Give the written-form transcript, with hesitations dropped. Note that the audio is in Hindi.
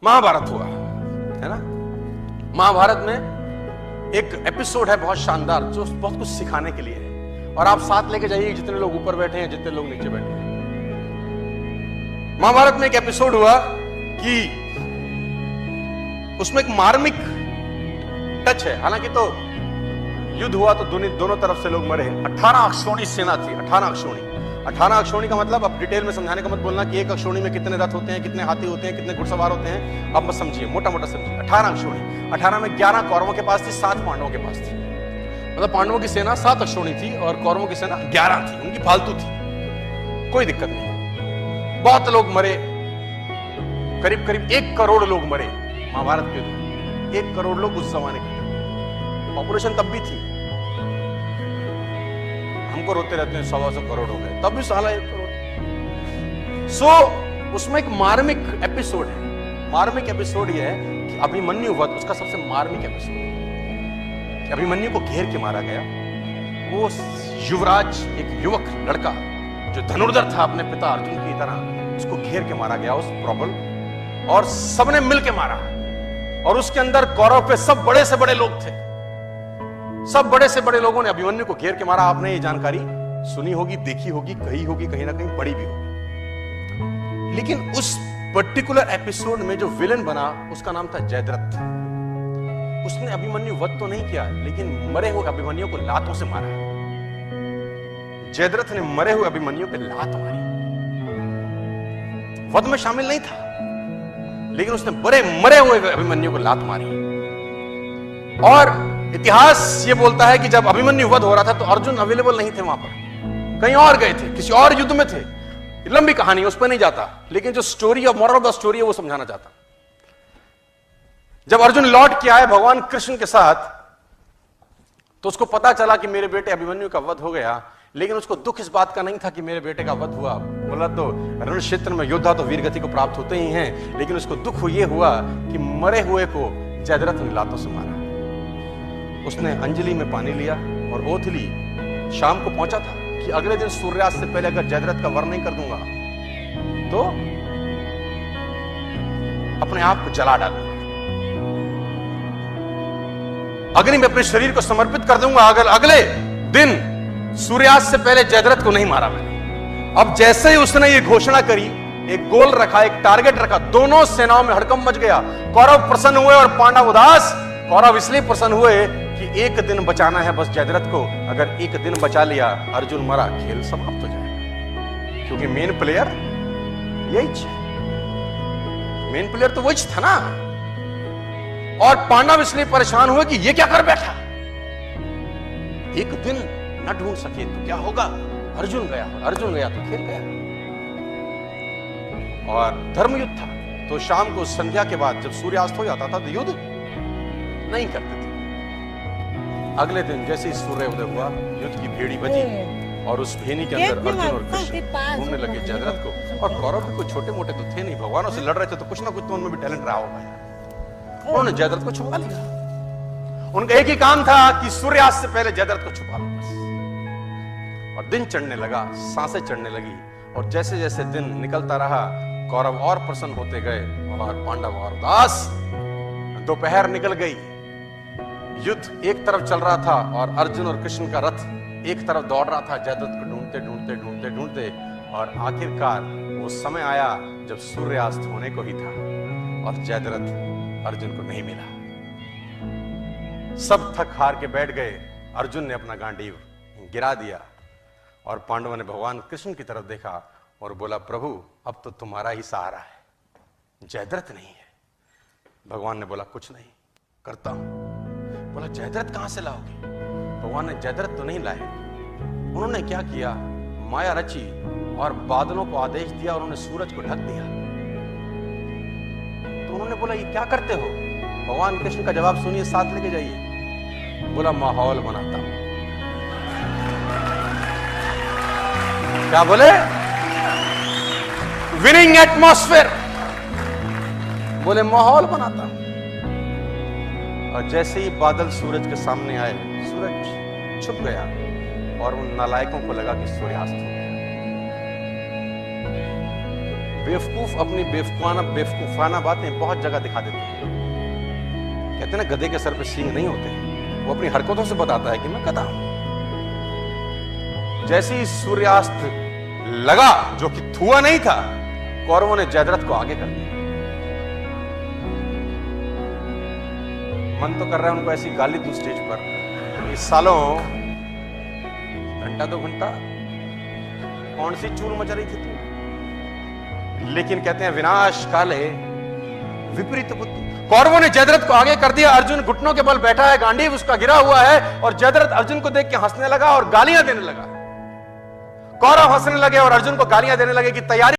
महाभारत हुआ, है ना। महाभारत में एक एपिसोड है बहुत शानदार, जो बहुत कुछ सिखाने के लिए है, और आप साथ लेके जाइए जितने लोग ऊपर बैठे हैं, जितने लोग नीचे बैठे हैं। महाभारत में एक एपिसोड हुआ कि उसमें एक मार्मिक टच है। हालांकि तो युद्ध हुआ तो दोनों तरफ से लोग मरे। 18 अक्षौणी सेना थी। 18 अक्षौणी। 18 अक्षौणी का मतलब, अब डिटेल में समझाने का मत बोलना कि एक अक्षौणी में कितने रथ होते हैं, कितने हाथी होते हैं, कितने घुड़सवार होते हैं, अब मत समझिए, मोटा मोटा समझिए। 18 अक्षौणी। 18 में 11 कौरवों के पास थी, 7 पांडवों के पास थी। मतलब पांडवों की सेना 7 अक्षौणी थी और कौरवों की सेना 11 थी। उनकी फालतू थी, कोई दिक्कत नहीं। बहुत लोग मरे, करीब करीब 1 करोड़ लोग मरे महाभारत के युद्ध। 1 करोड़ लोग उस जमाने के, पॉपुलेशन तब भी थी। हमको रोते रहते हैं 100 करोड़ हो गए, तब भी साला 1 करोड़। उसमें एक मार्मिक एपिसोड है। मार्मिक एपिसोड यह है कि अभिमन्यु वध उसका सबसे मार्मिक एपिसोड है कि अभिमन्यु को घेर के मारा गया। वो युवराज, एक युवक लड़का जो धनुर्धर था अपने पिता अर्जुन की तरह, उसको घेर के मारा गया उस प्रबल, और सबने मिल के मारा। और उसके अंदर कौरव पे सब बड़े से बड़े लोग थे। सब बड़े से बड़े लोगों ने अभिमन्यु को घेर के मारा। आपने ये जानकारी सुनी होगी, देखी होगी, कही होगी, कहीं ना कहीं पढ़ी भी होगी। लेकिन उस पर्टिकुलर एपिसोड में जो विलेन बना उसका नाम था जयद्रथ। उसने अभिमन्यु वध तो नहीं किया, लेकिन मरे हुए अभिमन्यु को लातों से मारा। जयद्रथ ने मरे हुए अभिमन्यु पे लात मारी। वध में शामिल नहीं था, लेकिन उसने मरे हुए अभिमन्यु को लात मारी। और इतिहास ये बोलता है कि जब अभिमन्यु वध हो रहा था तो अर्जुन अवेलेबल नहीं थे वहां पर, कहीं और गए थे, किसी और युद्ध में थे। लंबी कहानी, उस पर नहीं जाता, लेकिन जो story of moral of the story है वो समझाना चाहता। जब अर्जुन लौट के आए भगवान कृष्ण के साथ, तो उसको पता चला कि मेरे बेटे अभिमन्यु का वध हो गया। लेकिन उसको दुख इस बात का नहीं था कि मेरे बेटे का वध हुआ। बोला तो रण क्षेत्र में योद्धा तो वीर गति को प्राप्त होते ही हैं, लेकिन उसको दुख ये हुआ कि मरे हुए को जयद्रथ ने लातों से मारा। उसने अंजलि में पानी लिया और ओथ ली। शाम को पहुंचा था कि अगले दिन सूर्यास्त से पहले अगर जयद्रथ का वध नहीं कर दूंगा तो अपने आप को जला डालूंगा, अग्नि में अपने शरीर को समर्पित कर दूंगा अगर अगले दिन सूर्यास्त से पहले जयद्रथ को नहीं मारा मैंने। अब जैसे ही उसने ये घोषणा करी, एक गोल रखा, एक टारगेट रखा, दोनों सेनाओं में हड़कंप मच गया। कौरव प्रसन्न हुए और पांडव उदास। कौरव इसलिए प्रसन्न हुए कि एक दिन बचाना है बस जयद्रथ को, अगर एक दिन बचा लिया, अर्जुन मरा, खेल समाप्त हो जाएगा। क्योंकि मेन प्लेयर यही है, मेन प्लेयर तो वही था ना। और पांडव इसलिए परेशान हुए कि ये क्या कर बैठा, एक दिन न ढूंढ सके तो क्या होगा। अर्जुन गया तो खेल गया। और धर्मयुद्ध था, तो शाम को संध्या के बाद जब सूर्यास्त हो जाता था तो युद्ध नहीं करते थे। अगले दिन जैसे ही सूर्योदय हुआ, युद्ध की भेड़ी बजी और उस भेड़ी के अंदर अर्जुन और कृष्ण घूमने लगे जयद्रथ को। और कौरव भी कुछ छोटे मोटे तो थे नहीं, भगवानों से लड़ रहे थे, तो कुछ ना कुछ तो उनमें भी टैलेंट रहा होगा। उन्होंने जयद्रथ को छुपा लिया। उनका एक ही काम था कि सूर्यास्त से पहले जयद्रथ को छुपा लो बस। और दिन चढ़ने लगा, सांसें चढ़ने लगी, और जैसे जैसे दिन निकलता रहा कौरव और प्रसन्न होते गए और पांडव और उदास। दोपहर निकल गई, युद्ध एक तरफ चल रहा था और अर्जुन और कृष्ण का रथ एक तरफ दौड़ रहा था जयद्रथ को ढूंढते ढूंढते ढूंढते ढूंढते। और आखिरकार वो समय आया जब सूर्यास्त होने को ही था और जयद्रथ अर्जुन को नहीं मिला। सब थक हार के बैठ गए। अर्जुन ने अपना गांडीव गिरा दिया और पांडवों ने भगवान कृष्ण की तरफ देखा और बोला, प्रभु अब तो तुम्हारा ही सहारा है, जयद्रथ नहीं है। भगवान ने बोला, कुछ नहीं, करता हूं। बोला, जयद्रथ कहां से लाओगे? भगवान ने जयद्रथ तो नहीं लाए। उन्होंने क्या किया, माया रची और बादलों को आदेश दिया, उन्होंने सूरज को ढक दिया। तो उन्होंने बोला, ये क्या करते हो? भगवान कृष्ण का जवाब सुनिए, साथ लेके जाइए। बोला, माहौल बनाता हूं। क्या बोले? Winning atmosphere. बोले, माहौल बनाता हूं। और जैसे ही बादल सूरज के सामने आए, सूरज छुप गया और उन नालायकों को लगा कि सूर्यास्त हो गया। बेवकूफ अपनी बेवकूफाना बातें बहुत जगह दिखा देते हैं। कहते हैं ना, गधे के सर पे सींग नहीं होते। वो अपनी हरकतों से बताता है कि मैं गधा हूं। जैसे ही सूर्यास्त लगा, जो कि थुआ नहीं था, कौरवों ने जयद्रथ को आगे कर दिया। मन तो कर रहा है उनको ऐसी गाली दूं स्टेज पर, इस सालों घंटा 2 घंटा कौन सी चूल मचा रही थी तू। लेकिन कहते हैं विनाश काले विपरीत बुद्धि। कौरवों ने जयद्रथ को आगे कर दिया। अर्जुन घुटनों के बल बैठा है, गांडीव उसका गिरा हुआ है, और जयद्रथ अर्जुन को देख के हंसने लगा और गालियां देने लगा। कौरव हंसने लगे और अर्जुन को गालियां देने लगे कि तैयारी